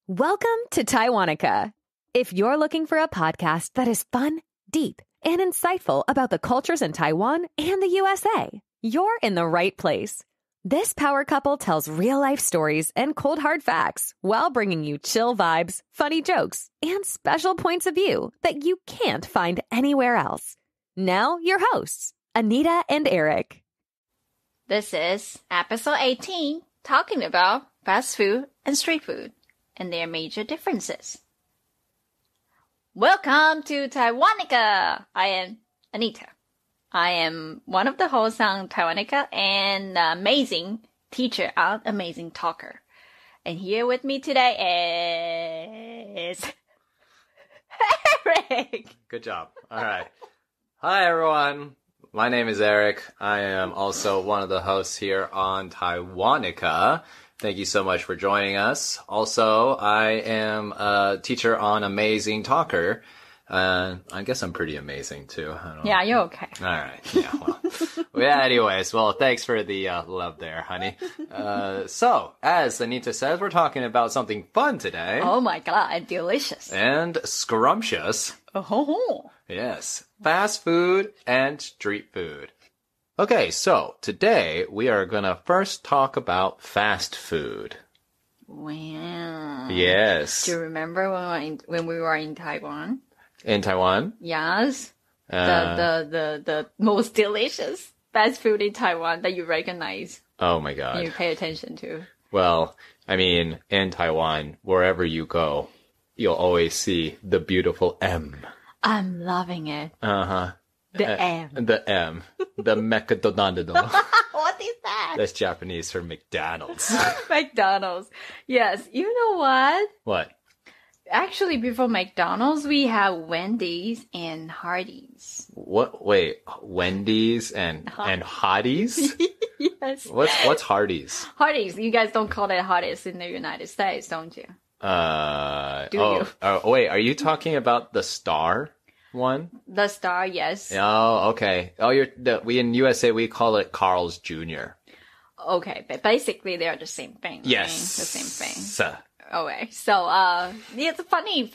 Welcome to Taiwanica. If you're looking for a podcast that is fun, deep, and insightful about the cultures in Taiwan and the USA, you're in the right place. This power couple tells real-life stories and cold, hard facts while bringing you chill vibes, funny jokes, and special points of view that you can't find anywhere else. Now, your hosts, Anita and Eric. This is episode 18, talking about fast food and street food and their major differences. Welcome to Taiwanica! I am Anita. I am one of the hosts on Taiwanica and an amazing teacher and amazing talker. And here with me today is Eric. Good job. All right. Hi, everyone. My name is Eric. I am also one of the hosts here on Taiwanica. Thank you so much for joining us. Also, I am a teacher on Amazing Talker. I guess I'm pretty amazing, too. I don't know. Yeah, you're okay. All right. Yeah, well. Yeah, anyways. Well, thanks for the love there, honey. So, as Anita says, we're talking about something fun today. Oh, my God. Delicious. And scrumptious. Oh. Yes. Fast food and street food. Okay, so today we are going to first talk about fast food. Wow. Yes. Do you remember when we were in Taiwan? In Taiwan? Yes. The most delicious fast food in Taiwan that you recognize. Oh my God. You pay attention to. Well, I mean, in Taiwan, wherever you go, you'll always see the beautiful M. I'm loving it. Uh-huh. The M. The M. The McDonald's. What is that? That's Japanese for McDonald's. McDonald's. Yes. You know what? What? Actually, before McDonald's, we have Wendy's and Hardee's. What? Wait, Wendy's and Hotties? Yes. What's Hardee's? Hardee's. You guys don't call it Hardee's in the United States, don't you? Do you? Wait, are you talking about the Star one? The Star, yes. Oh, okay. Oh, we in USA, we call it Carl's Jr. Okay, but basically they're the same thing. Yes. Right? The same thing. So. Okay, so it's a funny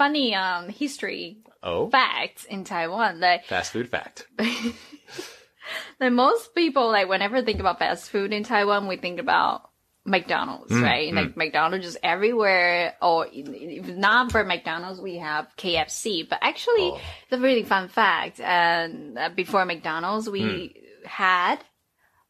history fact in Taiwan that fast food fact. that most people, like, whenever think about fast food in Taiwan, we think about McDonald's, right? Like McDonald's is everywhere, or if not for McDonald's, we have KFC. But actually, it's a really fun fact. And before McDonald's, we had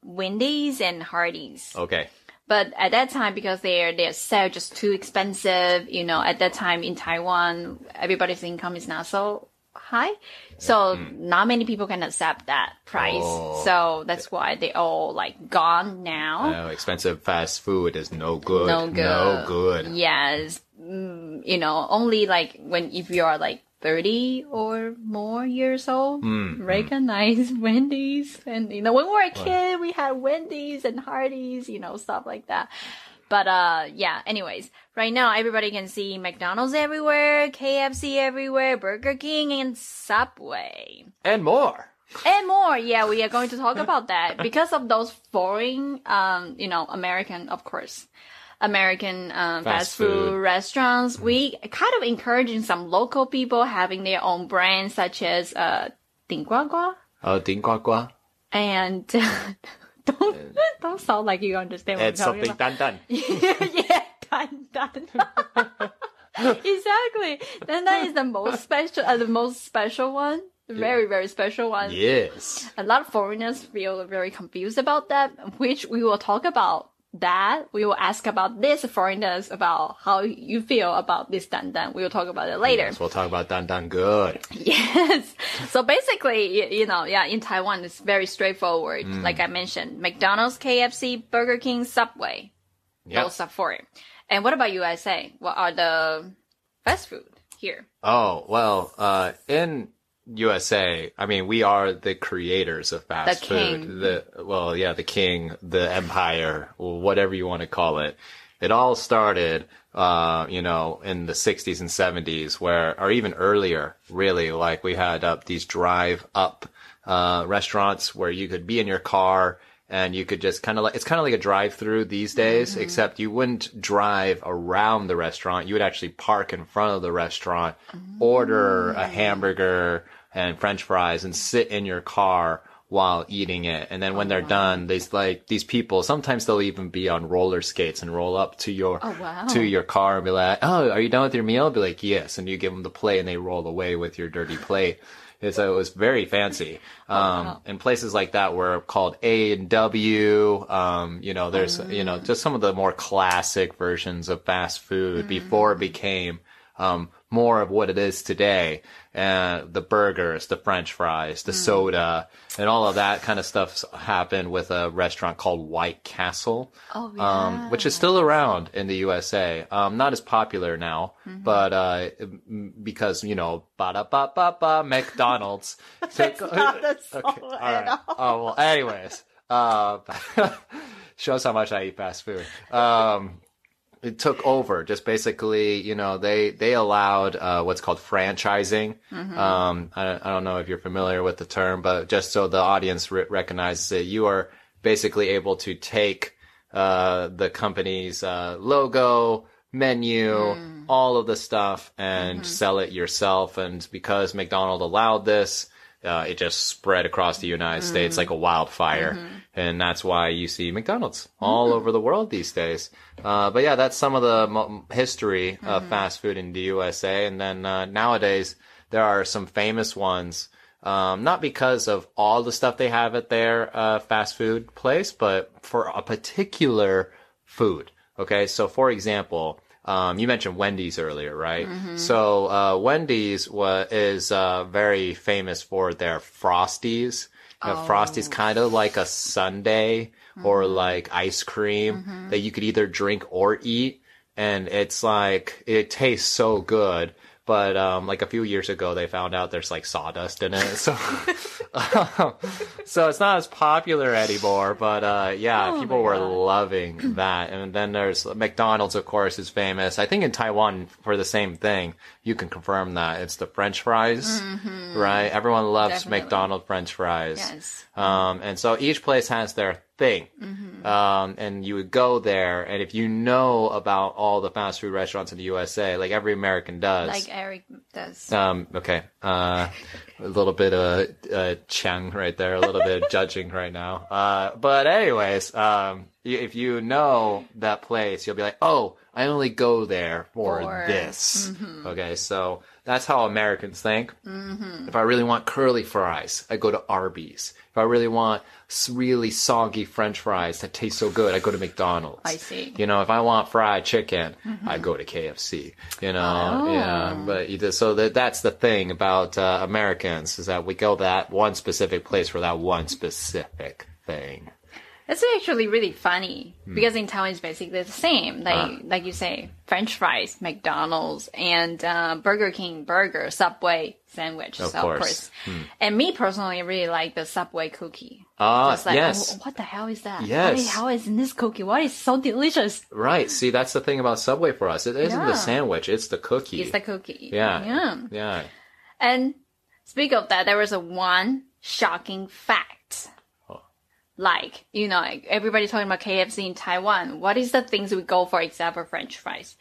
Wendy's and Hardee's. Okay. But at that time, because they're so just too expensive, you know, at that time in Taiwan, everybody's income is not so high. So not many people can accept that price. So that's why they all like gone now. Expensive fast food is no good. No good. No good. Yes. You know, only like if you are like 30 or more years old, recognize Wendy's. And, you know, when we were a kid, we had Wendy's and Hardee's, you know, stuff like that. But, yeah, anyways, right now everybody can see McDonald's everywhere, KFC everywhere, Burger King and Subway. And more. And more. Yeah, we are going to talk about that because of those foreign, you know, American, of course. American fast food restaurants. We kind of encouraging some local people having their own brands, such as Ding Gua Gua. Oh, Ding Gua Gua. And don't sound like you understand what I'm talking about. It's something Yeah, Dan Dan. Exactly. Dan Dan is the most special one. Very, very special one. Yes. A lot of foreigners feel very confused about that, which we will talk about. That we will ask about this foreigners about how you feel about this dan dan. We will talk about it later. Yes, we'll talk about dan dan good. Yes. So basically, you know, yeah, in Taiwan, it's very straightforward. Like I mentioned, McDonald's, KFC, Burger King, Subway. Yep. Those are for it. And what about USA? What are the fast food here? Oh, well, in USA, I mean, we are the creators of fast food. The king, the empire, whatever you want to call it. It all started, you know, in the 60s and 70s or even earlier, really, like we had these drive up, restaurants where you could be in your car And you could just it's kind of like a drive-through these days, except you wouldn't drive around the restaurant. You would actually park in front of the restaurant, order a hamburger and French fries, and sit in your car while eating it. And then when they're done, these people, sometimes they'll even be on roller skates and roll up to your car and be like, "Oh, are you done with your meal?" Be like, "Yes." And you give them the plate and they roll away with your dirty plate. So it was very fancy. And places like that were called A&W. There's, just some of the more classic versions of fast food before it became, more of what it is today. The burgers, the French fries, the soda, and all of that kind of stuff happened with a restaurant called White Castle, which is still around in the USA. Not as popular now, but because, ba-da-ba-ba-ba, McDonald's. That's not the song at all. Oh, well, anyways, shows how much I eat fast food. It took over. Just basically, they allowed what's called franchising. I don't know if you're familiar with the term, but just so the audience recognizes it, you are basically able to take the company's logo, menu, all of the stuff, and sell it yourself. And because McDonald's allowed this, it just spread across the United States like a wildfire. And that's why you see McDonald's all over the world these days. But yeah, that's some of the history of fast food in the USA. And then nowadays, there are some famous ones, not because of all the stuff they have at their fast food place, but for a particular food. Okay, so for example, you mentioned Wendy's earlier, right? So Wendy's is very famous for their Frosties. Frosties kind of like a sundae or like ice cream that you could either drink or eat. And it's like, it tastes so good. But like a few years ago, they found out there's like sawdust in it. So so it's not as popular anymore. But people were loving that. And then there's McDonald's, of course, is famous. I think in Taiwan for the same thing. You can confirm that. It's the French fries, right? Everyone loves McDonald's French fries. Yes. And so each place has their thing. And you would go there, and if you know about all the fast food restaurants in the USA, like every American does. Like Eric does. Okay. A little bit of Chang right there, a little bit of judging right now. But anyways, if you know that place, you'll be like, oh, I only go there for this. Okay, so that's how Americans think. If I really want curly fries, I go to Arby's. If I really want really soggy French fries that taste so good, I go to McDonald's. I see. If I want fried chicken, I go to KFC. Yeah. But so that's the thing about Americans, is that we go that one specific place for that one specific thing. That's actually really funny because in Taiwan it's basically the same. Like you say, French fries, McDonald's, and Burger King burger, Subway sandwich. Of course. And me personally, I really like the Subway cookie. Just like, yes. What the hell is that? Yes. How is in this cookie? Why is it so delicious? Right. See, that's the thing about Subway for us. It isn't the sandwich, it's the cookie. It's the cookie. Yeah. And speak of that, there was one shocking fact. Like, everybody talking about KFC in Taiwan. What is the things we go for except for French fries?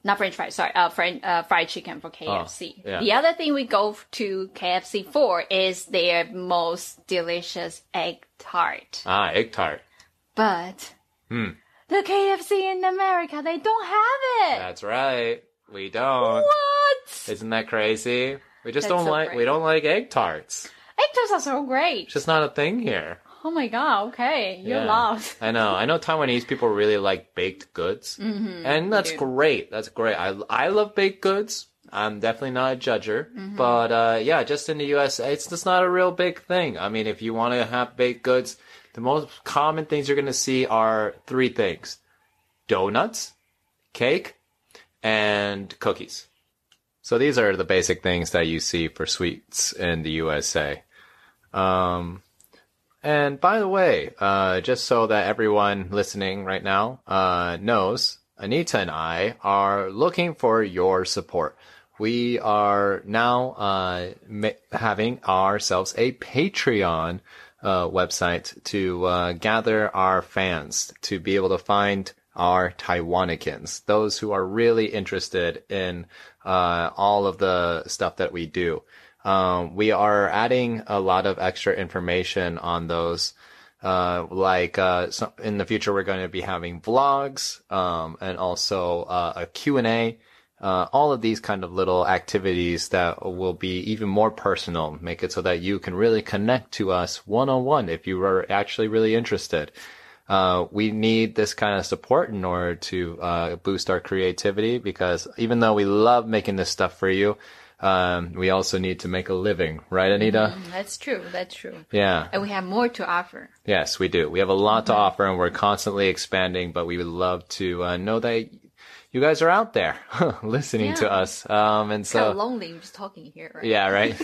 Not French fries, sorry. Fried chicken for KFC. The other thing we go to KFC for is their most delicious egg tart. Egg tart. But the KFC in America, they don't have it. That's right. We don't. What? Isn't that crazy? We just we don't like egg tarts. Egg tarts are so great. It's just not a thing here. Oh my god, okay. You're lost. I know Taiwanese people really like baked goods. And that's great. That's great. I love baked goods. I'm definitely not a judger. But just in the US, it's just not a real big thing. I mean, if you want to have baked goods, the most common things you're going to see are three things: donuts, cake, and cookies. So these are the basic things that you see for sweets in the USA. And by the way, just so that everyone listening right now knows, Anita and I are looking for your support. We are now having ourselves a Patreon website to gather our fans to be able to find our Taiwanicans, those who are really interested in all of the stuff that we do. We are adding a lot of extra information on those. So in the future, we're going to be having vlogs, and also a Q&A. All of these kind of little activities that will be even more personal, make it so that you can really connect to us one-on-one if you are actually really interested. We need this kind of support in order to boost our creativity, because even though we love making this stuff for you, we also need to make a living, right, Anita? That's true. That's true. Yeah. And we have more to offer. Yes, we do. We have a lot to offer, and we're constantly expanding, but we would love to know that you guys are out there listening to us. And so kind of lonely just talking here, right? Yeah, right.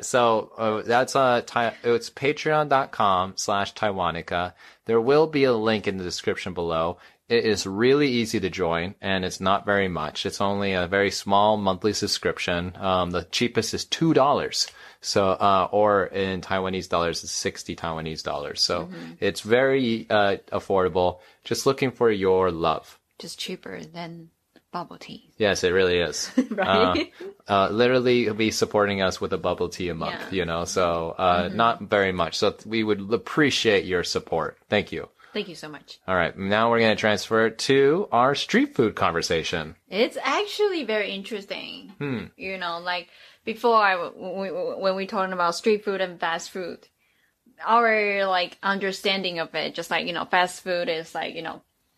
So that's it's patreon.com/Taiwanica. There will be a link in the description below. It is really easy to join, and it's not very much. It's only a very small monthly subscription. The cheapest is $2. So, or in Taiwanese dollars, it's 60 Taiwanese dollars. So it's very affordable. Just looking for your love. Just cheaper than bubble tea. Yes, it really is. Right? Literally, he'll be supporting us with a bubble tea a month, so not very much. So we would appreciate your support. Thank you. Thank you so much. All right, now we're going to transfer it to our street food conversation. It's actually very interesting. Like before, when we talking about street food and fast food, our like understanding of it, just like, fast food is like,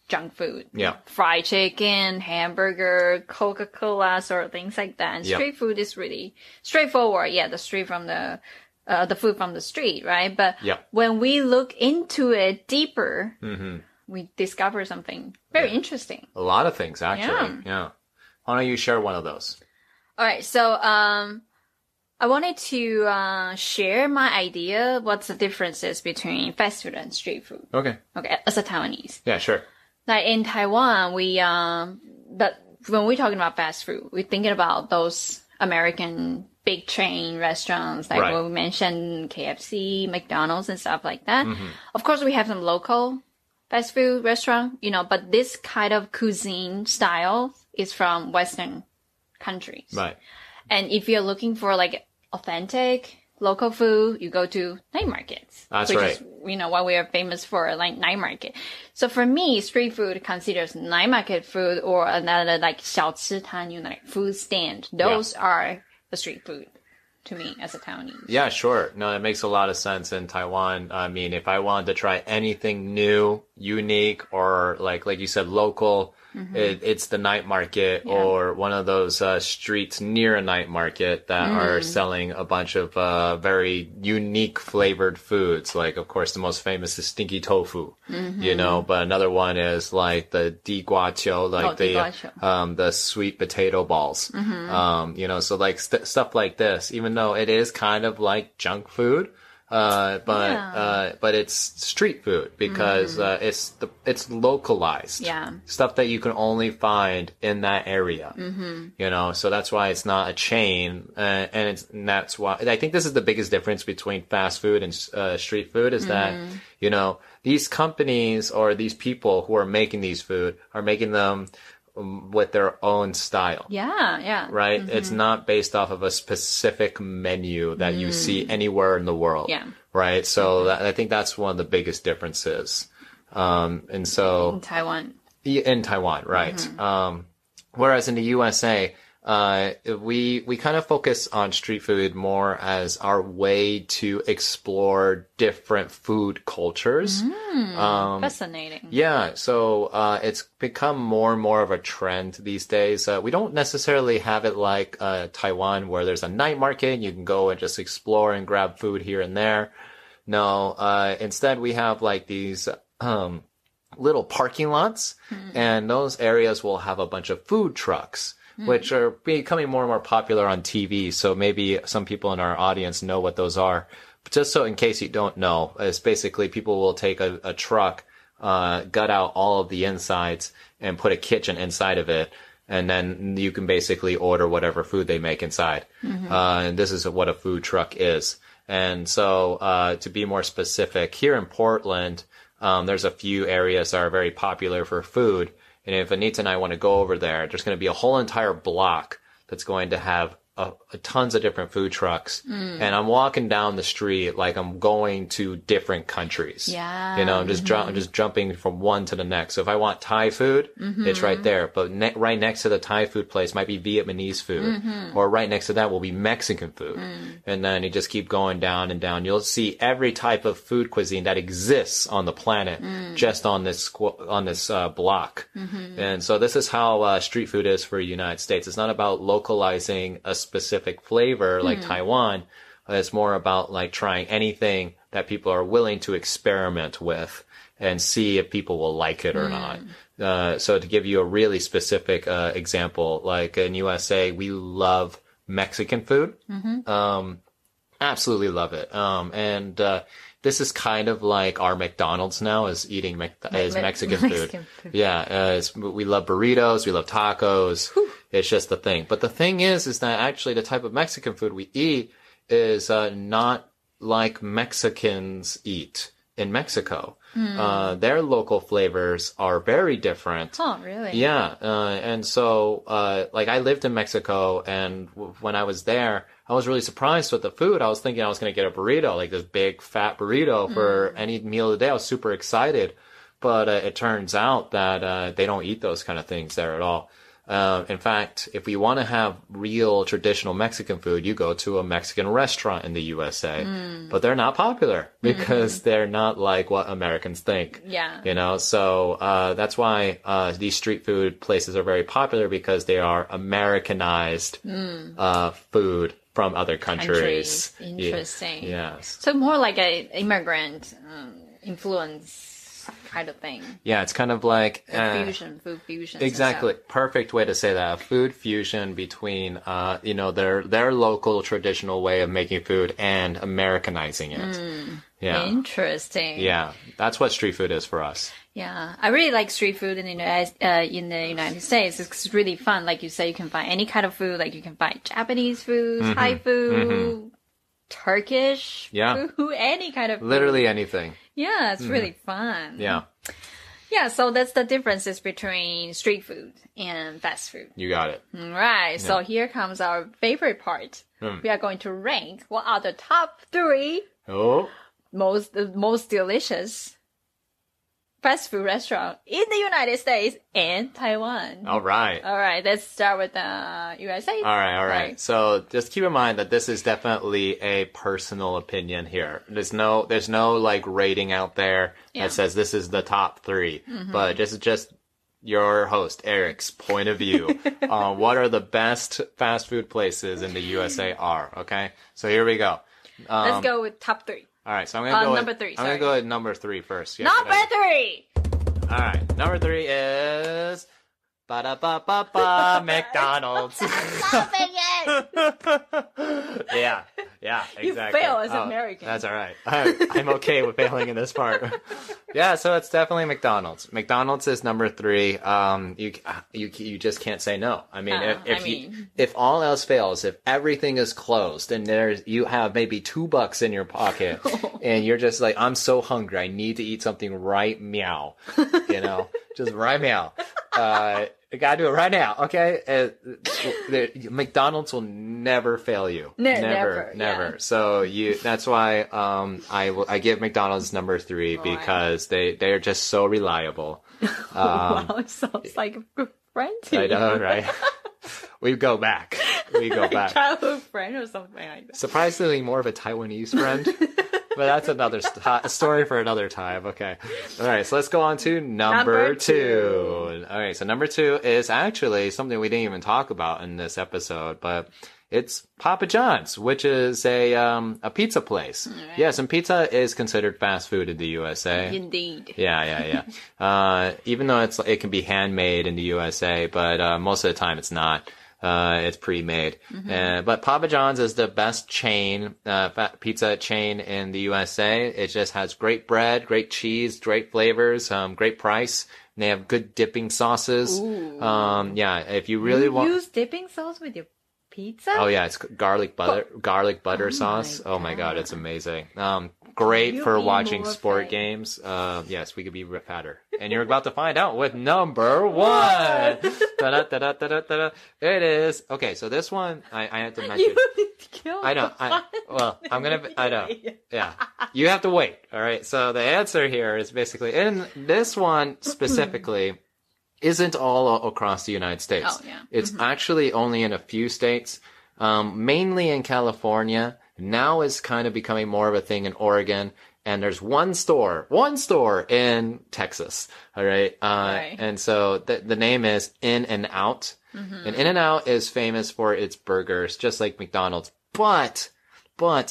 junk food. Yeah. Fried chicken, hamburger, Coca-Cola, sort of things like that. And street food is really straightforward. Yeah, the food from the street, right? But when we look into it deeper, we discover something very interesting. A lot of things, actually. Yeah. Why don't you share one of those? All right. So, I wanted to share my idea. What's the differences between fast food and street food? Okay. As a Taiwanese. Yeah, sure. Like in Taiwan, but when we're talking about fast food, we're thinking about those American big chain restaurants, like what we mentioned, KFC, McDonald's, and stuff like that. Of course, we have some local fast food restaurant, but this kind of cuisine style is from Western countries. Right. And if you're looking for like authentic local food, you go to night markets. That's which right. is, what we are famous for, like night market. So for me, street food considers night market food or another like 小吃摊, like food stand. Those are the street food to me as a Taiwanese. Yeah, sure. No, it makes a lot of sense in Taiwan. I mean, if I wanted to try anything new, unique, or like you said, local, it's the night market or one of those streets near a night market that are selling a bunch of very unique flavored foods. Like, of course, the most famous is stinky tofu, but another one is like the di gua qiu, like the sweet potato balls. So like stuff like this, even though it is kind of like junk food, but it's street food because it's localized. Yeah. Stuff that you can only find in that area. So that's why it's not a chain, and that's why I think this is the biggest difference between fast food and street food is that these companies or these people who are making these food are making them with their own style. Yeah. Right? It's not based off of a specific menu that you see anywhere in the world. Yeah. Right? So I think that's one of the biggest differences. And so... In Taiwan, right. Whereas in the USA, we kind of focus on street food more as our way to explore different food cultures. Fascinating. Yeah, so it's become more and more of a trend these days. We don't necessarily have it like Taiwan where there's a night market and you can go and just explore and grab food here and there. No, instead we have like these little parking lots, and those areas will have a bunch of food trucks, which are becoming more and more popular on TV. So maybe some people in our audience know what those are. But just so in case you don't know, it's basically people will take a truck, gut out all of the insides and put a kitchen inside of it. And then you can basically order whatever food they make inside. And this is what a food truck is. And so, to be more specific, here in Portland, there's a few areas that are very popular for food. And if Anita and I want to go over there, there's going to be a whole entire block that's going to have tons of different food trucks. And I'm walking down the street like I'm going to different countries. Yeah. You know, I'm just jumping from one to the next. So if I want Thai food, it's right there. But right next to the Thai food place might be Vietnamese food. Or right next to that will be Mexican food. And then you just keep going down and down. You'll see every type of food cuisine that exists on the planet just on this block. And so this is how street food is for the United States. It's not about localizing a specific flavor like Taiwan. It's more about like trying anything that people are willing to experiment with and see if people will like it or not. So to give you a really specific example, like in USA, we love Mexican food. Absolutely love it. And this is kind of like our McDonald's now is eating Mexican food. Yeah, we love burritos, we love tacos. It's just the thing. But the thing is that actually the type of Mexican food we eat is not like Mexicans eat in Mexico. Their local flavors are very different. Oh, really? Yeah. And so, like I lived in Mexico, and when I was there, I was really surprised with the food. I was thinking I was going to get a burrito, like this big fat burrito for any meal of the day. I was super excited. But it turns out that they don't eat those kind of things there at all. In fact, if we want to have real traditional Mexican food, you go to a Mexican restaurant in the USA. But they're not popular because they're not like what Americans think. Yeah. You know, so that's why these street food places are very popular, because they are Americanized food from other countries. Interesting. Yes. So more like an immigrant influence kind of thing. Yeah, it's kind of like food fusion. Exactly. Perfect way to say that. A food fusion between you know, their local traditional way of making food and Americanizing it. Yeah. Interesting. Yeah. That's what street food is for us. Yeah, I really like street food in the United States. It's really fun. Like you say, you can find any kind of food. Like you can find Japanese food, Thai food, Turkish food, any kind of food. Literally anything. Yeah, it's really fun. Yeah. Yeah, so that's the differences between street food and fast food. You got it. Right. So here comes our favorite part. We are going to rank what are the top 3 most delicious fast food restaurant in the United States and Taiwan. All right. All right. Let's start with the USA. All right. So just keep in mind that this is definitely a personal opinion here. There's no like rating out there that says this is the top 3, but this is just your host, Eric's point of view on what are the best fast food places in the USA are. Okay. So here we go. Let's go with top 3. All right, so I'm gonna go number 3. I'm gonna go with number 3 first. Yeah, number 3. All right, number 3 is McDonald's. Stopping it. Yeah, exactly. You fail as American. That's all right. I'm okay with failing in this part. Yeah, so it's definitely McDonald's. McDonald's is number 3. You just can't say no. I mean, if all else fails, if everything is closed and you have maybe $2 in your pocket and you're just like, I'm so hungry, I need to eat something right meow, you know, just right meow. I gotta do it right now, okay? McDonald's will never fail you. Never. Yeah. So that's why I give McDonald's number 3 because they are just so reliable. Wow, it sounds like a good friend to you. I know, right? We go back. Childhood friend or something like that. Surprisingly, more of a Taiwanese friend. But that's another story for another time. Okay. All right. So let's go on to number 2. All right. So number 2 is actually something we didn't even talk about in this episode, but it's Papa John's, which is a pizza place. Right. Yes. And pizza is considered fast food in the USA. Indeed. Yeah. Even though it can be handmade in the USA, but most of the time it's not. It's pre-made. But Papa John's is the best chain, pizza chain in the USA. It just has great bread, great cheese, great flavors, great price. And they have good dipping sauces. Ooh. Yeah, if you really want... use dipping sauce with your pizza? Oh yeah, it's garlic butter sauce. Oh my god, it's amazing. Great for watching sport games. Yes, we could be fatter. And you're about to find out with number 1. Da-da-da-da-da-da-da. It is. Okay, so this one, I have to mention. You need to kill I know. I know. Yeah. You have to wait. All right. So the answer here is basically, and this one specifically isn't all across the United States. Oh, yeah. It's actually only in a few states, mainly in California. Now it's kind of becoming more of a thing in Oregon. And there's one store in Texas. All right. Right. And so the name is In-N-Out. And In-N-Out is famous for its burgers, just like McDonald's. But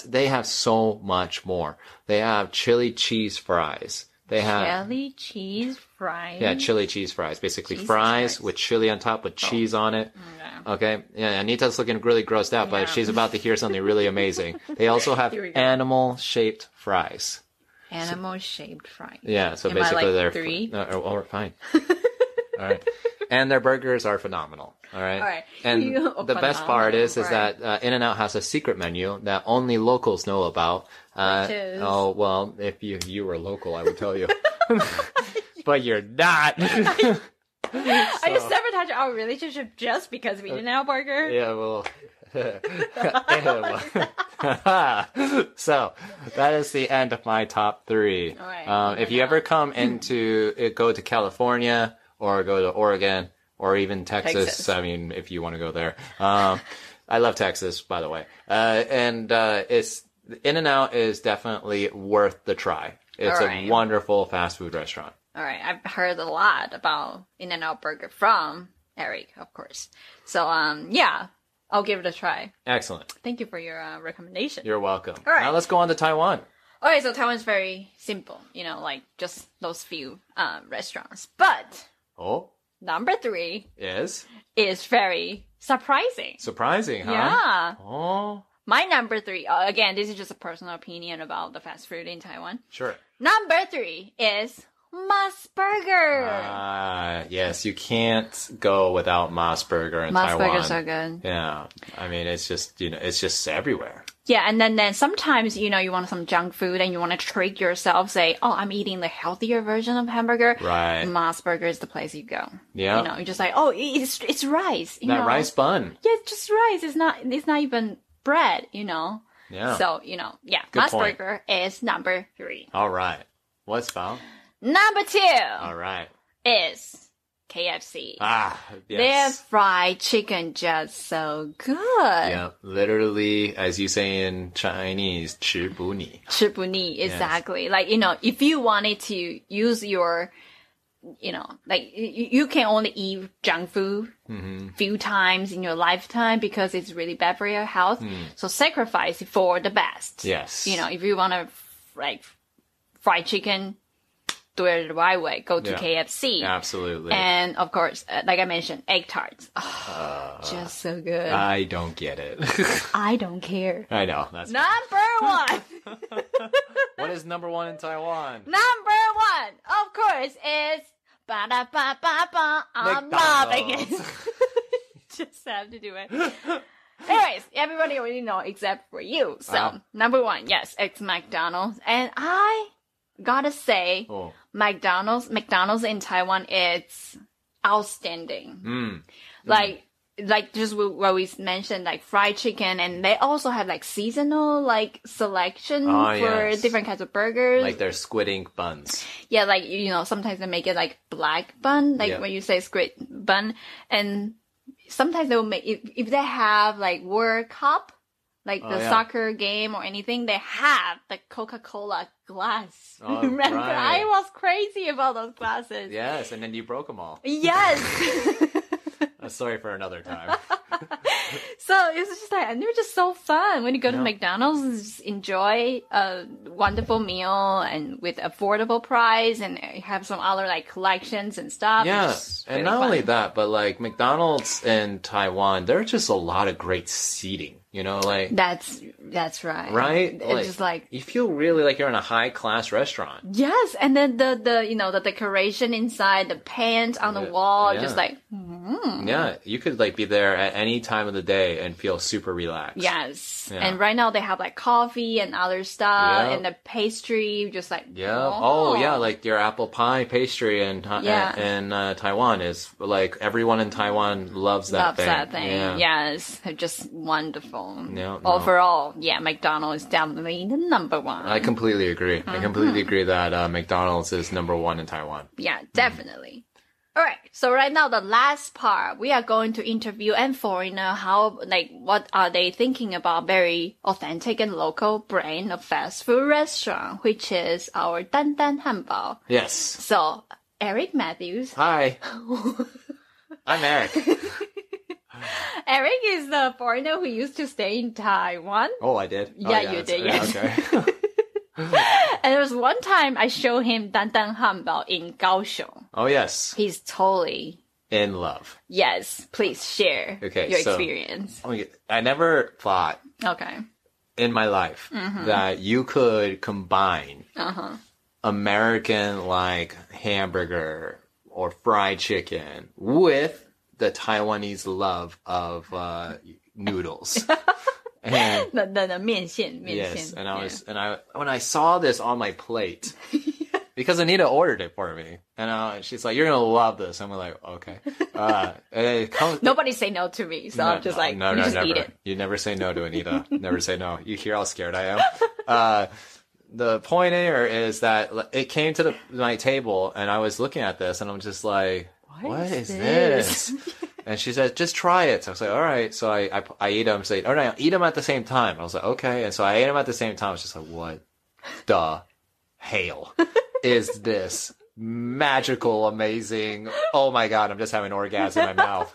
they have so much more. They have chili cheese fries. They have chili cheese fries. Yeah, chili cheese fries. Basically Cheese fries fries. with chili on top with cheese on it. Yeah. Okay. Yeah, Anita's looking really grossed out, but Yeah. she's about to hear something really amazing. They also have Here we go. animal-shaped fries. Animal-shaped fries. Yeah, so Am I, basically like, they're 3? Oh, fine. All right. And their burgers are phenomenal. All right. All right. And the best part is Right. that In-N-Out has a secret menu that only locals know about. Which is? Oh, well, if you were local, I would tell you. But you're not. I just sabotaged our relationship just because we didn't have a burger. Yeah, well. So that is the end of my top 3. All right. If you ever go to California or go to Oregon or even Texas. I mean, if you want to go there, I love Texas, by the way. It's In-N-Out is definitely worth the try. It's All right. a wonderful fast food restaurant. All right. I've heard a lot about In-N-Out Burger from Eric, of course. So, yeah, I'll give it a try. Excellent. Thank you for your recommendation. You're welcome. All right. Now let's go on to Taiwan. Okay, so Taiwan's very simple, like just those few restaurants. But Oh, number 3 is is very surprising. surprising, huh? Yeah. Oh, My number 3, again, this is just a personal opinion about the fast food in Taiwan. sure. Number 3 is Mas Burger. Yes, you can't go without Mas Burger in Mas Taiwan. Burgers are good. Yeah, I mean, it's just everywhere. Yeah, and then sometimes, you want some junk food and you want to trick yourself, say, oh, I'm eating the healthier version of hamburger. Right. Mas Burger is the place you go. Yeah. You're just like, oh, it's rice. That rice bun. Yeah, it's just rice. It's not even bread, Yeah. So, yeah, Good Mas point. Burger is number 3. All right. What's found? Number 2 All right. is KFC. Their Their fried chicken just so good. Yeah, literally, as you say in Chinese, 吃不腻. 吃不腻, exactly. Like, if you wanted to use your, like, you can only eat junk food few times in your lifetime because it's really bad for your health. So sacrifice for the best. Yes. If you want to, like, fried chicken, do it the right way. Go to Yeah. KFC. Absolutely. And, of course, like I mentioned, egg tarts. Oh, just so good. I don't get it. I don't care. I know. That's Number 1. What is number 1 in Taiwan? Number 1, of course, is ba-da-ba-ba-ba. I'm loving it. Just have to do it. Anyways, everybody already know except for you. So, number 1, yes, it's McDonald's. And I gotta say, McDonald's in Taiwan, it's outstanding. Like just what we mentioned, like fried chicken, and they also have like seasonal like selection for different kinds of burgers. Like their squid ink buns. Yeah, like sometimes they make it like black bun, like when you say squid bun, and sometimes they'll make if they have like World Cup, like the soccer game or anything, they have the Coca-Cola glass. Oh, Remember, right. I was crazy about those glasses. Yes, and then you broke them all. Yes. Sorry for another time. So it was just like, and they were just so fun. When you go to McDonald's, just enjoy a wonderful meal and with affordable price, and have some other like collections and stuff. Yeah, It's and really not fun. only that, but like McDonald's in Taiwan, there's just a lot of great seating. Like That's right. right? It's just like you feel really like you're in a high class restaurant. yes, and then the decoration inside, the paint on the wall, just like Yeah, you could like be there at any time of the day and feel super relaxed. Yes. Yeah. And right now they have like coffee and other stuff Yeah. and the pastry, just like, Yeah. Oh, yeah. Like your apple pie pastry in Yeah. Taiwan is like everyone in Taiwan loves that thing. that thing. Yeah. Yes. They're just wonderful. No. Overall, yeah, McDonald's is definitely the number one. I completely agree. I completely agree that McDonald's is number one in Taiwan. Yeah, definitely. All right. So right now, the last part, we are going to interview a foreigner. What are they thinking about very authentic and local brand of fast food restaurant, which is our Dan Dan Hanbao. Yes. So, Eric Matthews. Hi. I'm Eric. Eric is the foreigner who used to stay in Taiwan. Oh, I did? Yeah, you did, yes. Okay. And there was one time I showed him Dan Dan Hanbao in Kaohsiung. Oh, yes. He's totally... In love. Yes, please share your experience. I never thought Okay. in my life that you could combine American like hamburger or fried chicken with the Taiwanese love of noodles. And the 面线 yes, and when I saw this on my plate, because Anita ordered it for me, and she's like, "You're gonna love this." I'm like, "Okay." And it comes, Nobody say no to me, so I'm just like, you just never. eat it. You never say no to Anita. Never say no. You hear how scared I am. The point here is that it came to my table, and I was looking at this, and I'm just like, "What is this?" And she said, "Just try it." So I was like, "All right." So I eat them. Say, "Oh no, eat them at the same time." I was like, "Okay." And so I ate them at the same time. I was just like, "What the hell is this magical, amazing? Oh my god, I'm just having an orgasm in my mouth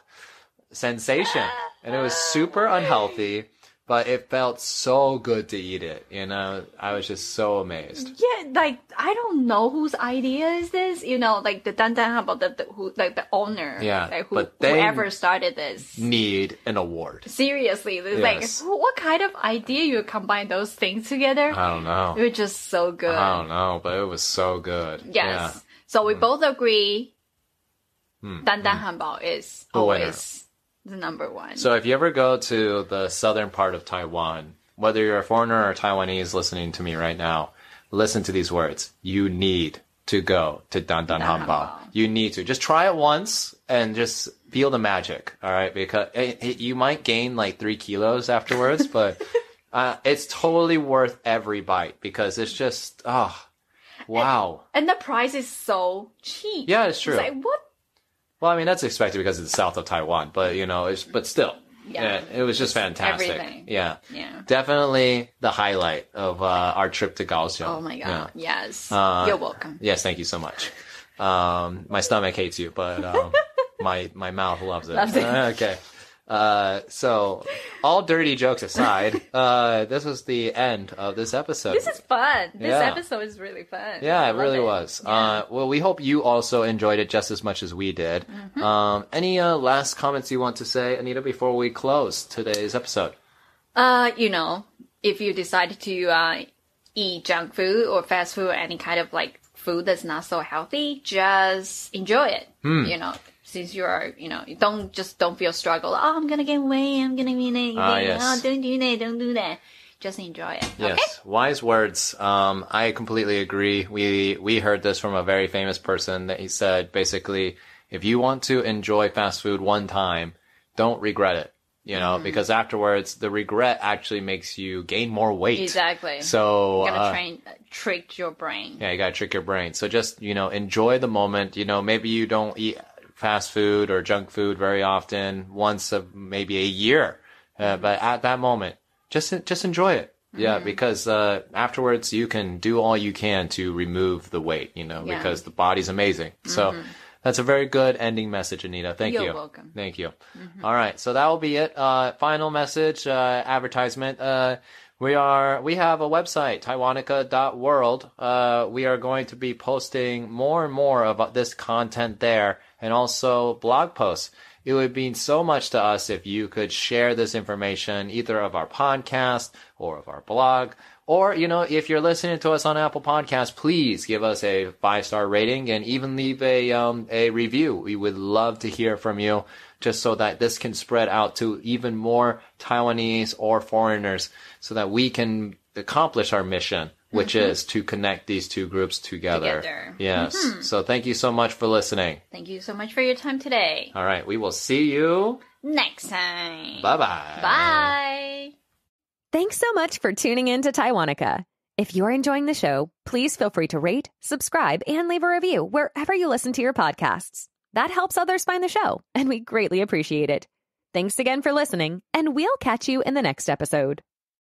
sensation." And it was super unhealthy, but it felt so good to eat it. You know, I was just so amazed. Yeah, like I don't know whose idea is this. You know, like the Dan Dan Hanbao, the owner. Yeah, like but they whoever started this. Need an award. Seriously, it's Yes. like what kind of idea you combine those things together? I don't know. It was just so good. I don't know, but it was so good. Yes. Yeah. So we both agree Dan Dan Hanbao is The winner. always the number one. So if you ever go to the southern part of Taiwan, whether you're a foreigner or Taiwanese listening to me right now, listen to these words. You need to go to Dan Dan Hanbao. You need to. Just try it once and just feel the magic, all right? Because you might gain like 3 kilos afterwards, but it's totally worth every bite because it's just, wow. And the price is so cheap. Yeah, it's true. It's like, what? Well, I mean, that's expected because it's the south of Taiwan, but you know, but still, Yeah. it was just fantastic. Everything. Yeah. Yeah. Definitely the highlight of our trip to Kaohsiung. Oh my god. Yeah. Yes. You're welcome. Yes, thank you so much. My stomach hates you, but my mouth loves it. Loves it. Okay. So all dirty jokes aside, this was the end of this episode. This is fun. This Yeah. episode is really fun. Yeah, I it love really was. Yeah. Well, we hope you also enjoyed it just as much as we did. Any last comments you want to say, Anita, before we close today's episode? You know, if you decide to eat junk food or fast food or any kind of like food that's not so healthy, just enjoy it. You know, since you are, you know, don't feel struggle. Oh, I'm gonna gain weight. I'm gonna be yes. Oh, don't do that. Don't do that. Just enjoy it. Yes, Okay? wise words. I completely agree. We heard this from a very famous person that he said basically, if you want to enjoy fast food one time, don't regret it. You know, because afterwards, the regret actually makes you gain more weight. Exactly. So, You gotta trick your brain. yeah, you gotta trick your brain. So just, you know, enjoy the moment. You know, maybe you don't eat fast food or junk food very often, once maybe a year. But at that moment, just enjoy it. Yeah, because afterwards you can do all you can to remove the weight, you know, Yeah. because the body's amazing. So that's a very good ending message, Anita. Thank you. You're welcome. Thank you. All right, so that will be it. Final message, advertisement. We have a website, taiwanica.world. We are going to be posting more and more of this content there, and also blog posts. It would mean so much to us if you could share this information, either of our podcast or of our blog, or, you know, if you're listening to us on Apple Podcasts, please give us a 5-star rating and even leave a review. We would love to hear from you. just so that this can spread out to even more Taiwanese or foreigners so that we can accomplish our mission, which is to connect these two groups together. Yes. So thank you so much for listening. Thank you so much for your time today. All right. We will see you next time. Bye-bye. Bye. Thanks so much for tuning in to Taiwanica. If you're enjoying the show, please feel free to rate, subscribe, and leave a review wherever you listen to your podcasts. That helps others find the show, and we greatly appreciate it. Thanks again for listening, and we'll catch you in the next episode.